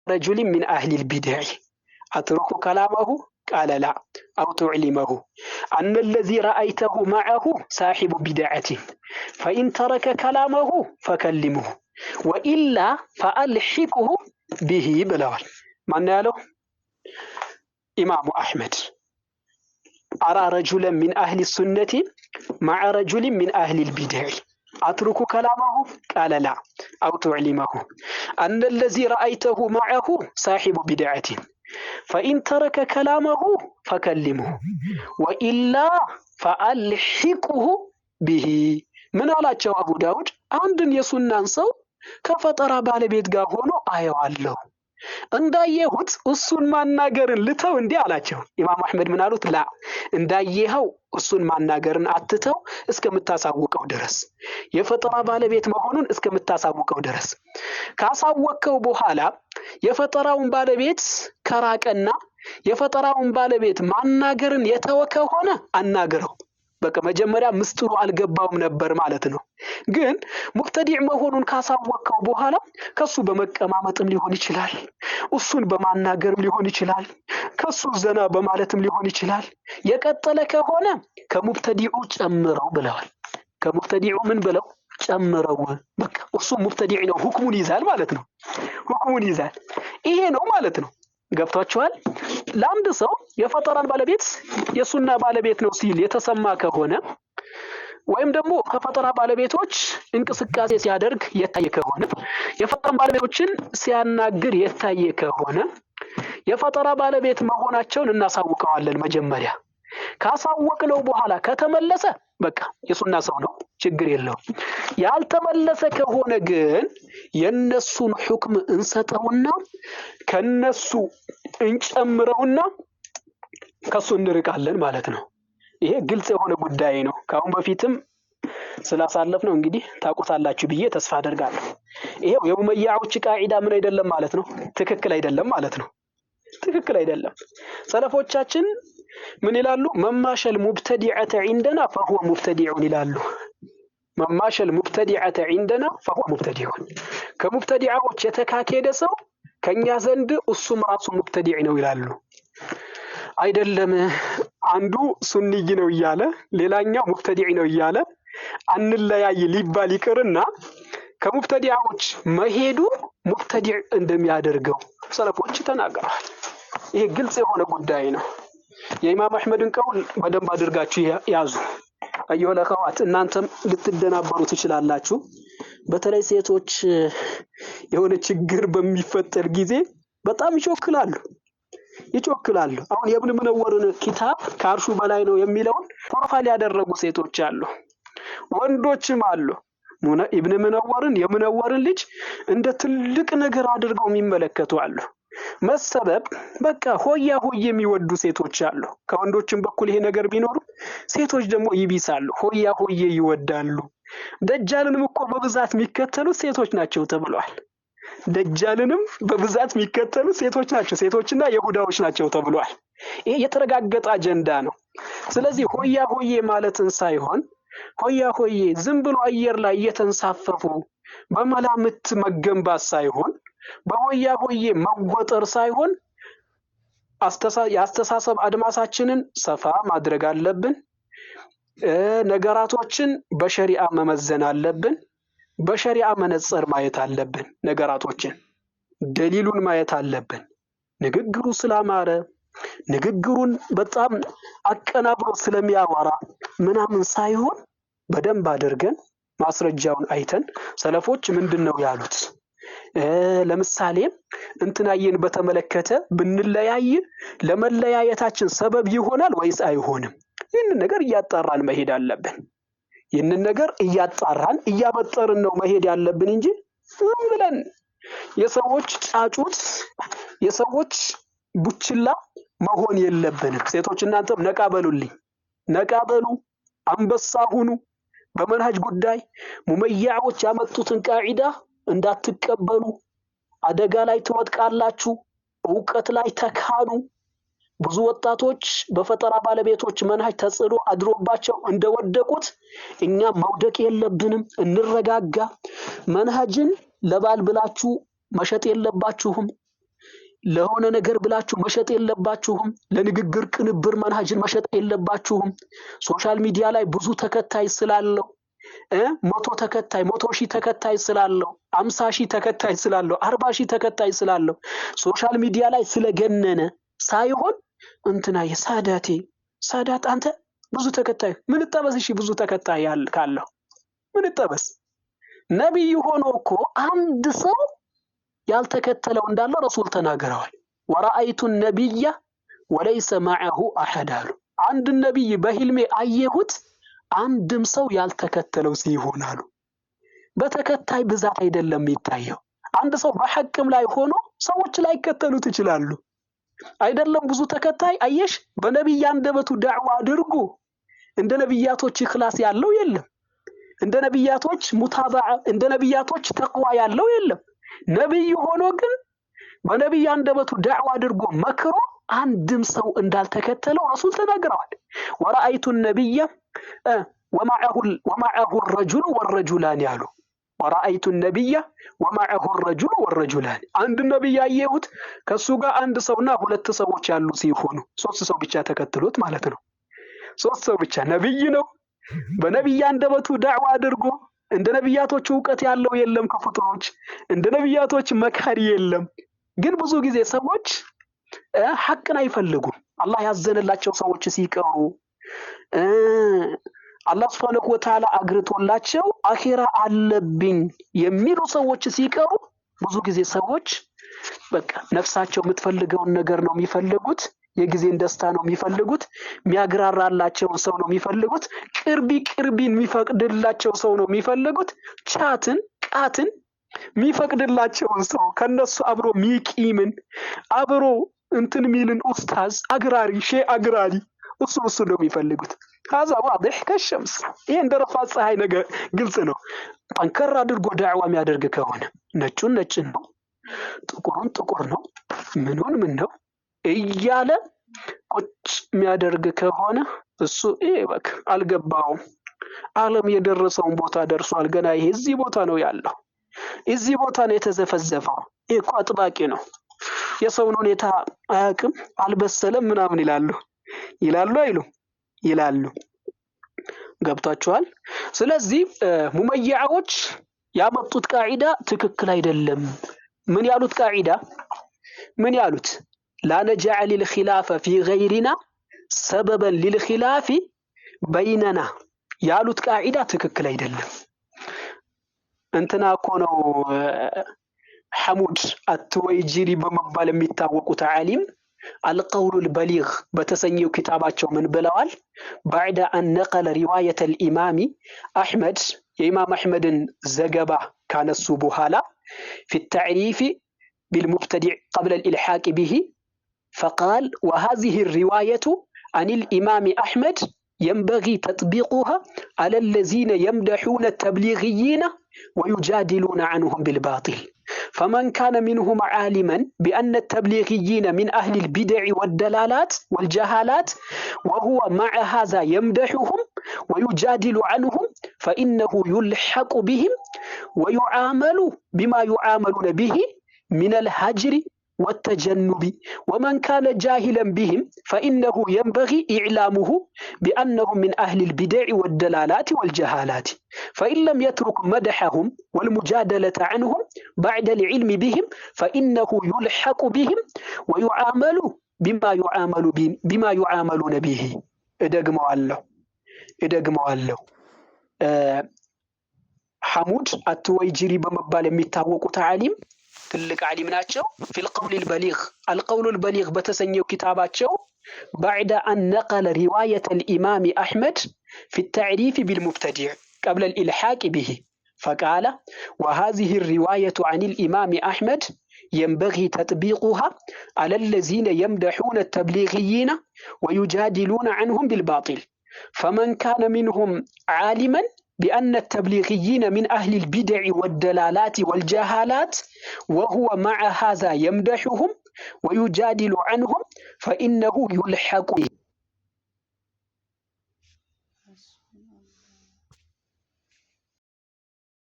رجل من أهل البدع أترك كلامه قال لا أو تعلمه أن الذي رأيته معه صاحب بدعة فإن ترك كلامه فكلمه وإلا فألحقه به بلوال من قاله إمام أحمد أرى رجلا من أهل السنة مع رجل من أهل البدع أترك كلامه قال لا أو تعلمه أن الذي رأيته معه صاحب بدعة فإن ترك كلامه فكلمه وإلا فألحقه به من على أبو داود عندن يسنان سو كفترة بالبيت قاهونو آيو الله እንዳየሁት እሱን ማናገርን ልተው እንዲህ አላቸው ኢማም አህመድ ምን አሉት ላ እንዳየኸው እሱን ማናገርን አትተው እስከምታሳውቀው ድረስ የፈጠራ ባለቤት መሆኑን እስከምታሳውቀው ድረስ ካሳወቀው በኋላ የፈጠራውን ባለቤት ከራቀና የፈጠራውን ባለቤት ማናገርን የተወከ ሆነ አናገረው በቃ መጀመሪያ ምስጥሩ አልገባውም ነበር ማለት ነው ግን ሙብተዲዕ መሆኑን ካሳወቀው በኋላ ከሱ በመቀማመጥም ሊሆን ይችላል እሱን በማናገርም ሊሆን ይችላል ከሱ ዘና በማለትም ሊሆን ይችላል የቀጠለ ከሆነ ከሙብተዲዑ ጨምረው ብለዋል ከሙብተዲዑ ምን ብለው ጨምረው በቃ እሱ ሙብተዲዕ ነው ሁክሙን ይዛል ማለት ነው ሁክሙን ይዛል ይሄ ነው ማለት ነው ገብቷችኋል ለአንድ ሰው የፈጠራን ባለቤት የሱና ባለቤት ነው ሲል የተሰማ ከሆነ ወይም ደግሞ ከፈጠራ ባለቤቶች እንቅስቃሴ ሲያደርግ የታየ ከሆነ የፈጠራን ባለቤቶችን ሲያናግር የታየ ከሆነ የፈጠራ ባለቤት መሆናቸውን እናሳውቀዋለን መጀመሪያ ካሳወቅነው በኋላ ከተመለሰ በቃ የሱና ሰው ነው ችግር የለው ያልተመለሰ ከሆነ ግን የነሱን ሁክም እንሰጠውና ከነሱ እንጨምረውና ከሱ እንርቃለን ማለት ነው ይሄ ግልጽ የሆነ ጉዳይ ነው ካሁን በፊትም ስላሳለፍነው እንግዲህ ታቆታላችሁ ብዬ ተስፋ አደርጋለሁ ይሄው የሙመያዎች ቃዒዳ ምን አይደለም ማለት ነው ትክክል አይደለም ማለት ነው ትክክል አይደለም ሰለፎቻችን ምን ይላሉ መማሸል ሙብተዲዐተ عندنا فهو مبتدع ይላሉ መማሸል ሙብተዲዐተ عندنا فهو مبتدع ከሙብተዲዓዎች የተካከደ ሰው ከኛ ዘንድ እሱም ራሱ ሙብተዲዕ ነው ይላሉ አይደለም አንዱ ሱንይ ነው ይያለ ሌላኛው ሙብተዲዕ ነው ይያለ አንለያይ ሊባል ይቅርና ከሙብተዲዓዎች መሄዱ ሙብተዲዕ እንደሚያደርገው ሰለፎች ተናግረዋል ይሄ ግልጽ የሆነ ጉዳይ ነው የኢማም አህመድን ቀውል በደንብ አድርጋችሁ ያዙ አየሁ ለኸዋት እናንተም ልትደናበሩ ትችላላችሁ በተለይ ሴቶች የሆነ ችግር በሚፈጠር ጊዜ በጣም ይጮክላሉ አሁን የኢብኑ ሙነወርን ኪታብ ከአርሹ በላይ ነው የሚለውን ፕሮፋይል ያደረጉ ሴቶች አሉ ወንዶችም አሉ ኢብኑ ሙነወርን የሙነወርን ልጅ እንደ ትልቅ ነገር አድርገው የሚመለከቱ አሉ መሰበብ በቃ ሆያ ሆዬ የሚወዱ ሴቶች አሉ ከወንዶችም በኩል ይሄ ነገር ቢኖር ሴቶች ደግሞ ይቢሳሉ ሆያ ሆዬ ይወዳሉ ደጃልንም እኮ በብዛት የሚከተሉ ሴቶች ናቸው ተብሏል ደጃልንም በብዛት የሚከተሉ ሴቶች ናቸው ሴቶችና ይሁዳዎች ናቸው ተብሏል ይሄ የተረጋገጠ አጀንዳ ነው ስለዚህ ሆያ ሆዬ ማለትን ሳይሆን ሆያ ሆዬ ዝም ብሎ አየር ላይ እየተንሳፈፉ በመላምት መገንባት ሳይሆን በሆያ ሆዬ መወጠር ሳይሆን ያስተሳሰብ አድማሳችንን ሰፋ ማድረግ አለብን ነገራቶችን በሸሪዓ መመዘን አለብን በሸሪዓ መነጽር ማየት አለብን ነገራቶችን ደሊሉን ማየት አለብን ንግግሩ ስላማረ ንግግሩን በጣም አቀናብሮ ስለሚያወራ ምናምን ሳይሆን በደንብ አድርገን ማስረጃውን አይተን ሰለፎች ምንድነው ያሉት ለምሳሌ እንትናየን በተመለከተ ብንለያይ ለመለያየታችን ሰበብ ይሆናል ወይስ አይሆንም ይህንን ነገር እያጣራን መሄድ አለብን ይህንን ነገር እያጣራን እያበጠርን ነው መሄድ ያለብን እንጂ ዝም ብለን የሰዎች ጫጩት የሰዎች ቡችላ መሆን የለብንም ሴቶች እናንተም ነቃበሉልኝ ነቃበሉ አንበሳ ሁኑ በመንሃጅ ጉዳይ ሙመያዎች ያመጡትን ቃዒዳ እንዳትቀበሉ አደጋ ላይ ትወድቃላችሁ ዕውቀት ላይ ተካኑ ብዙ ወጣቶች በፈጠራ ባለቤቶች መንሃጅ ተጽዕኖ አድሮባቸው እንደወደቁት እኛ መውደቅ የለብንም እንረጋጋ መንሃጅን ለባል ብላችሁ መሸጥ የለባችሁም ለሆነ ነገር ብላችሁ መሸጥ የለባችሁም። ለንግግር ቅንብር መንሃጅን መሸጥ የለባችሁም። ሶሻል ሚዲያ ላይ ብዙ ተከታይ ስላለው 100 ሺህ ተከታይ ስላለው 50 ሺህ ተከታይ ስላለው 40 ሺህ ተከታይ ስላለው ሶሻል ሚዲያ ላይ ስለገነነ ሳይሆን እንትና ሳዳት አንተ ብዙ ተከታይ ምን ጠበስ? እሺ ብዙ ተከታይ ካለው ምን ጠበስ? ነብይ ሆኖ እኮ አንድ ሰው ያልተከተለው እንዳለ ረሱል ተናግረዋል። ወራአይቱ ነብያ ወለይሰ ማዐሁ አሐድ አሉ። አንድ ነብይ በህልሜ አየሁት አንድም ሰው ያልተከተለው ሲሆን አሉ። በተከታይ ብዛት አይደለም የሚታየው። አንድ ሰው በሐቅም ላይ ሆኖ ሰዎች ላይ ከተሉት ይችላሉ። አይደለም ብዙ ተከታይ አየሽ፣ በነብይ አንደበቱ ዳዕዋ አድርጎ እንደ ነብያቶች ኢኽላስ ያለው የለም። እንደ ነብያቶች ሙታባዓ፣ እንደ ነብያቶች ተቅዋ ያለው የለም። ነብይ ሆኖ ግን በነብይ አንደበቱ ዳዕዋ አድርጎ መክሮ አንድም ሰው እንዳልተከተለው ረሱል ተናግረዋል። ወራአይቱ ነብያ ወማዐሁ الرجل والرجلان ያሉ ወራአይቱ ነብያ ወማዐሁ الرجل والرجلان አንድ ነብይ አየሁት ከሱ ጋር አንድ ሰውና ሁለት ሰዎች ያሉ ሲሆኑ ሶስት ሰው ብቻ ተከትሎት ማለት ነው። ሶስት ሰው ብቻ ነብይ ነው። በነብይ አንደበቱ ዳዕዋ አድርጎ እንደ ነብያቶች ዕውቀት ያለው የለም ከፍጥሮች፣ እንደ ነብያቶች መካሪ የለም። ግን ብዙ ጊዜ ሰዎች ሐቅን አይፈልጉም። አላህ ያዘነላቸው ሰዎች ሲቀሩ አላህ Subhanahu Wa Ta'ala አግርቶላቸው አኺራ አለብኝ የሚሉ ሰዎች ሲቀሩ ብዙ ጊዜ ሰዎች በቃ ነፍሳቸው የምትፈልገውን ነገር ነው የሚፈልጉት። የጊዜን ደስታ ነው የሚፈልጉት። የሚያግራራላቸውን ሰው ነው የሚፈልጉት። ቅርቢን የሚፈቅድላቸው ሰው ነው የሚፈልጉት። ቃትን የሚፈቅድላቸውን ሰው ከነሱ አብሮ ሚቂምን አብሮ እንትን ሚልን ኡስታዝ አግራሪ አግራሪ እሱ ነው የሚፈልጉት። هذا واضح كالشمس። ይሄ እንደረፋት ፀሐይ ነገር ግልጽ ነው። ጠንከር አድርጎ ዳዕዋ የሚያደርግ ከሆነ ነጩን ነጭ ነው፣ ጥቁሩን ጥቁር ነው፣ ምኑን ምን ነው እያለ ቁጭ የሚያደርግ ከሆነ እሱ በቃ አልገባውም። ዓለም የደረሰውን ቦታ ደርሷል። ገና ይሄ እዚህ ቦታ ነው ያለው፣ እዚህ ቦታ ነው የተዘፈዘፈው። ይሄ እኮ አጥባቂ ነው፣ የሰውን ሁኔታ አያውቅም፣ አልበሰለም ምናምን ይላሉ ይላሉ። ገብታችኋል? ስለዚህ ሙመይዓዎች ያመጡት ቃዒዳ ትክክል አይደለም። ምን ያሉት ቃዒዳ ምን ያሉት? لا نجعل الخلاف في غيرنا سببا للخلاف بيننا ያሉት ቃዒዳ ትክክል አይደለም። እንትና እኮ ነው ሐሙድ አትወይጂሪ በመባል የሚታወቁት ዓሊም القول البليغ በተሰኘው ኪታባቸው ምን ብለዋል? بعد أن نقل رواية الإمام أحمد የኢማም አሕመድን ዘገባ ካነሱ በኋላ في التعريف بالمبتدع قبل الإلحاق به فقال وهذه الرواية عن الإمام أحمد ينبغي تطبيقها على الذين يمدحون التبليغيين ويجادلون عنهم بالباطل فمن كان منهم عالما بأن التبليغيين من أهل البدع والدلالات والجهالات وهو مع هذا يمدحهم ويجادل عنهم فإنه يلحق بهم ويعامل بما يعاملون به من الهجر والتجنب ومن كان جاهلا بهم فإنه ينبغي إعلامه بأنهم من أهل البدع والدلالات والجهالات فإن لم يترك مدحهم والمجادلة عنهم بعد العلم بهم فإنه يلحق بهم ويعامل بما يعاملون به إدقموا الله ሐሙድ አትወይጂሪ በመባል የሚታወቁት ዓሊም ትልቅ ዓሊም ናቸው። ፊል ቀውል البليغ القول البليغ በተሰኘው ኪታባቸው بعد أن نقل رواية الإمام أحمد في التعريف بالمبتدع قبل الإلحاق به فقال وهذه الرواية عن الإمام أحمد ينبغي تطبيقها على الذين يمدحون التبليغيين ويجادلون عنهم بالباطل فمن كان منهم عالما بأن التبليغيين من أهل البدع والدلالات والجهالات وهو مع هذا يمدحهم ويجادل عنهم فإنه يلحق به